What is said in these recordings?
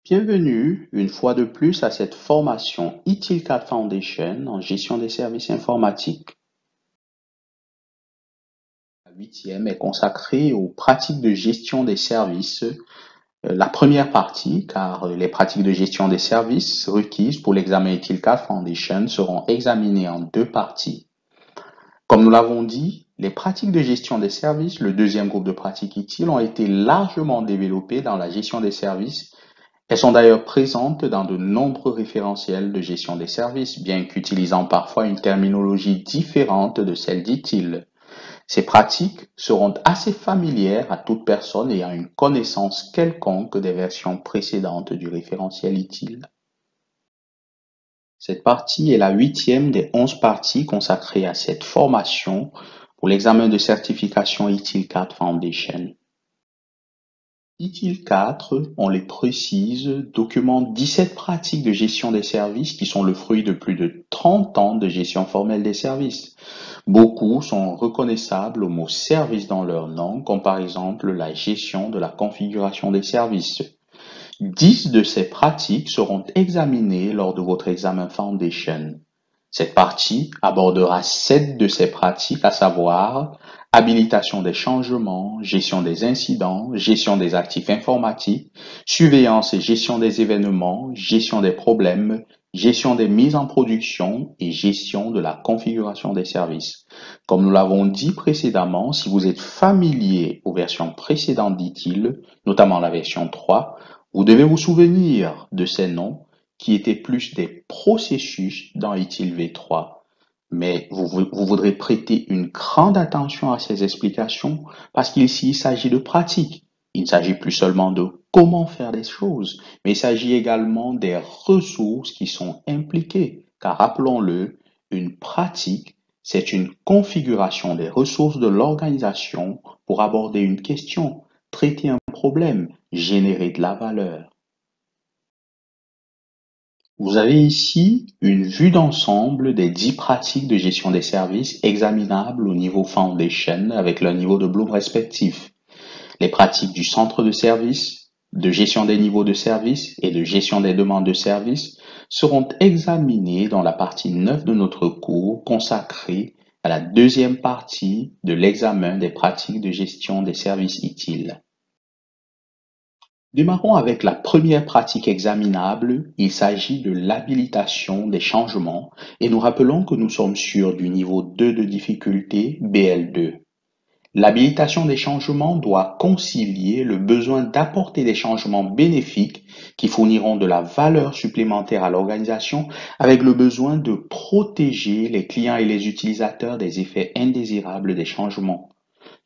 Bienvenue une fois de plus à cette formation Itilcat Foundation en gestion des services informatiques. La huitième est consacrée aux pratiques de gestion des services. La première partie, car les pratiques de gestion des services requises pour l'examen Itilcat Foundation seront examinées en deux parties. Comme nous l'avons dit, les pratiques de gestion des services, le deuxième groupe de pratiques utiles, ont été largement développées dans la gestion des services. Elles sont d'ailleurs présentes dans de nombreux référentiels de gestion des services, bien qu'utilisant parfois une terminologie différente de celle d'ITIL. Ces pratiques seront assez familières à toute personne ayant une connaissance quelconque des versions précédentes du référentiel ITIL. Cette partie est la huitième des 11 parties consacrées à cette formation pour l'examen de certification ITIL-4 Foundation. ITIL-4, on les précise, documente 17 pratiques de gestion des services qui sont le fruit de plus de 30 ans de gestion formelle des services. Beaucoup sont reconnaissables au mot service dans leur nom, comme par exemple la gestion de la configuration des services. 10 de ces pratiques seront examinées lors de votre examen Foundation. Cette partie abordera 7 de ces pratiques, à savoir habilitation des changements, gestion des incidents, gestion des actifs informatiques, surveillance et gestion des événements, gestion des problèmes, gestion des mises en production et gestion de la configuration des services. Comme nous l'avons dit précédemment, si vous êtes familier aux versions précédentes d'ITIL, notamment la version 3, vous devez vous souvenir de ces noms qui étaient plus des processus dans ITIL V3. Mais vous voudrez prêter une grande attention à ces explications parce qu'ici, il s'agit de pratique. Il ne s'agit plus seulement de comment faire les choses, mais il s'agit également des ressources qui sont impliquées. Car rappelons-le, une pratique, c'est une configuration des ressources de l'organisation pour aborder une question, traiter un problème, générer de la valeur. Vous avez ici une vue d'ensemble des 10 pratiques de gestion des services examinables au niveau Foundation avec leur niveau de Bloom respectif. Les pratiques du centre de service, de gestion des niveaux de service et de gestion des demandes de service seront examinées dans la partie 9 de notre cours consacrée à la deuxième partie de l'examen des pratiques de gestion des services ITIL. Démarrons avec la première pratique examinable, il s'agit de l'habilitation des changements et nous rappelons que nous sommes sur du niveau 2 de difficulté BL2. L'habilitation des changements doit concilier le besoin d'apporter des changements bénéfiques qui fourniront de la valeur supplémentaire à l'organisation avec le besoin de protéger les clients et les utilisateurs des effets indésirables des changements.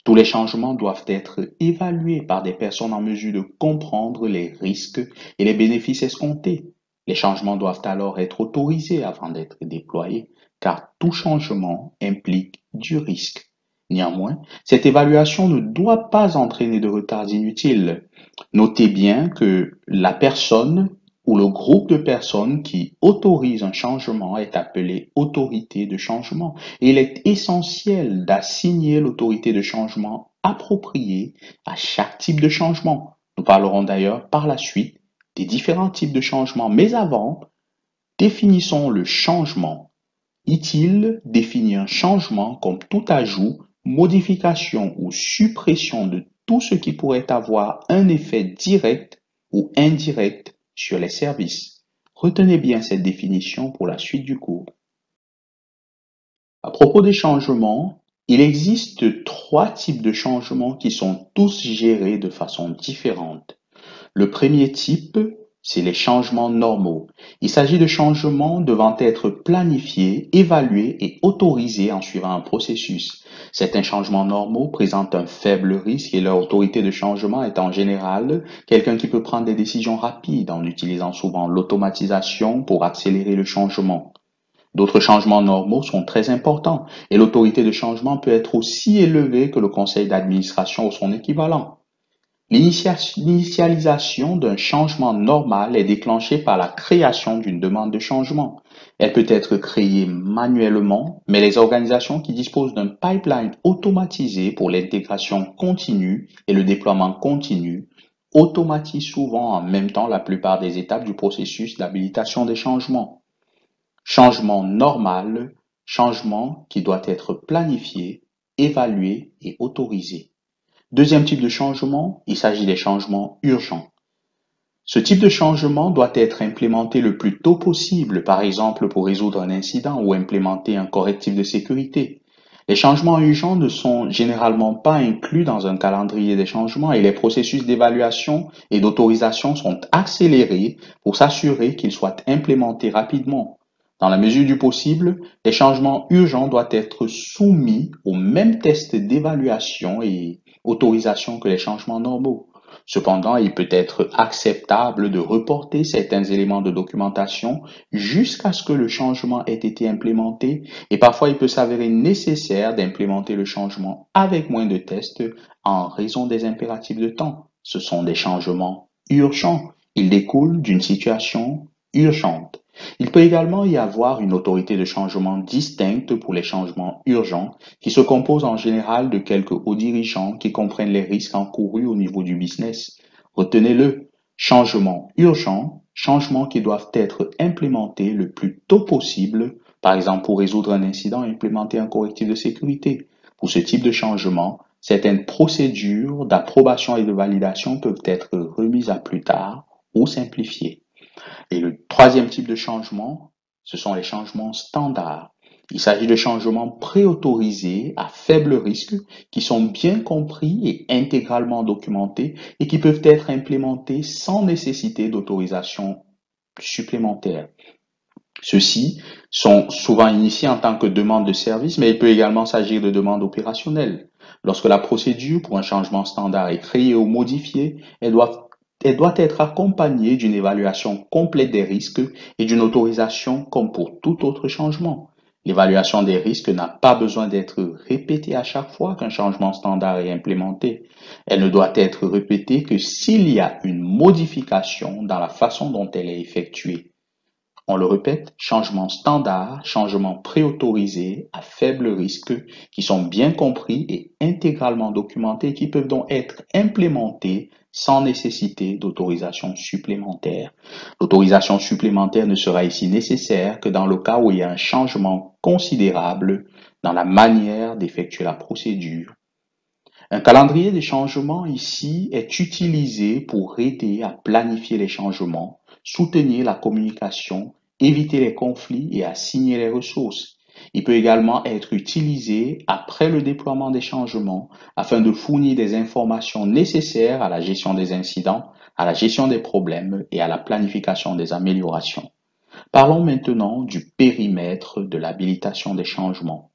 Tous les changements doivent être évalués par des personnes en mesure de comprendre les risques et les bénéfices escomptés. Les changements doivent alors être autorisés avant d'être déployés, car tout changement implique du risque. Néanmoins, cette évaluation ne doit pas entraîner de retards inutiles. Notez bien que la personne ou le groupe de personnes qui autorise un changement est appelé autorité de changement. Et il est essentiel d'assigner l'autorité de changement appropriée à chaque type de changement. Nous parlerons d'ailleurs par la suite des différents types de changements. Mais avant, définissons le changement. ITIL définit un changement comme tout ajout, modification ou suppression de tout ce qui pourrait avoir un effet direct ou indirect sur les services. Retenez bien cette définition pour la suite du cours. À propos des changements, il existe 3 types de changements qui sont tous gérés de façon différente. Le premier type, c'est les changements normaux. Il s'agit de changements devant être planifiés, évalués et autorisés en suivant un processus. Certains changements normaux présentent un faible risque et leur autorité de changement est en général quelqu'un qui peut prendre des décisions rapides en utilisant souvent l'automatisation pour accélérer le changement. D'autres changements normaux sont très importants et l'autorité de changement peut être aussi élevée que le conseil d'administration ou son équivalent. L'initialisation d'un changement normal est déclenchée par la création d'une demande de changement. Elle peut être créée manuellement, mais les organisations qui disposent d'un pipeline automatisé pour l'intégration continue et le déploiement continu automatise souvent en même temps la plupart des étapes du processus d'habilitation des changements. Changement normal, changement qui doit être planifié, évalué et autorisé. Deuxième type de changement, il s'agit des changements urgents. Ce type de changement doit être implémenté le plus tôt possible, par exemple pour résoudre un incident ou implémenter un correctif de sécurité. Les changements urgents ne sont généralement pas inclus dans un calendrier des changements et les processus d'évaluation et d'autorisation sont accélérés pour s'assurer qu'ils soient implémentés rapidement. Dans la mesure du possible, les changements urgents doivent être soumis aux mêmes tests d'évaluation et autorisation que les changements normaux. Cependant, il peut être acceptable de reporter certains éléments de documentation jusqu'à ce que le changement ait été implémenté et parfois il peut s'avérer nécessaire d'implémenter le changement avec moins de tests en raison des impératifs de temps. Ce sont des changements urgents. Ils découlent d'une situation urgente. Il peut également y avoir une autorité de changement distincte pour les changements urgents qui se compose en général de quelques hauts dirigeants qui comprennent les risques encourus au niveau du business. Retenez-le, changements urgents, changements qui doivent être implémentés le plus tôt possible, par exemple pour résoudre un incident et implémenter un correctif de sécurité. Pour ce type de changement, certaines procédures d'approbation et de validation peuvent être remises à plus tard ou simplifiées. Et le troisième type de changement, ce sont les changements standards. Il s'agit de changements préautorisés à faible risque qui sont bien compris et intégralement documentés et qui peuvent être implémentés sans nécessité d'autorisation supplémentaire. Ceux-ci sont souvent initiés en tant que demande de service, mais il peut également s'agir de demandes opérationnelles. Lorsque la procédure pour un changement standard est créée ou modifiée, elle doit être accompagnée d'une évaluation complète des risques et d'une autorisation comme pour tout autre changement. L'évaluation des risques n'a pas besoin d'être répétée à chaque fois qu'un changement standard est implémenté. Elle ne doit être répétée que s'il y a une modification dans la façon dont elle est effectuée. On le répète, changements standards, changements préautorisés à faible risque qui sont bien compris et intégralement documentés et qui peuvent donc être implémentés sans nécessité d'autorisation supplémentaire. L'autorisation supplémentaire ne sera ici nécessaire que dans le cas où il y a un changement considérable dans la manière d'effectuer la procédure. Un calendrier des changements ici est utilisé pour aider à planifier les changements, soutenir la communication, éviter les conflits et assigner les ressources. Il peut également être utilisé après le déploiement des changements afin de fournir des informations nécessaires à la gestion des incidents, à la gestion des problèmes et à la planification des améliorations. Parlons maintenant du périmètre de l'habilitation des changements.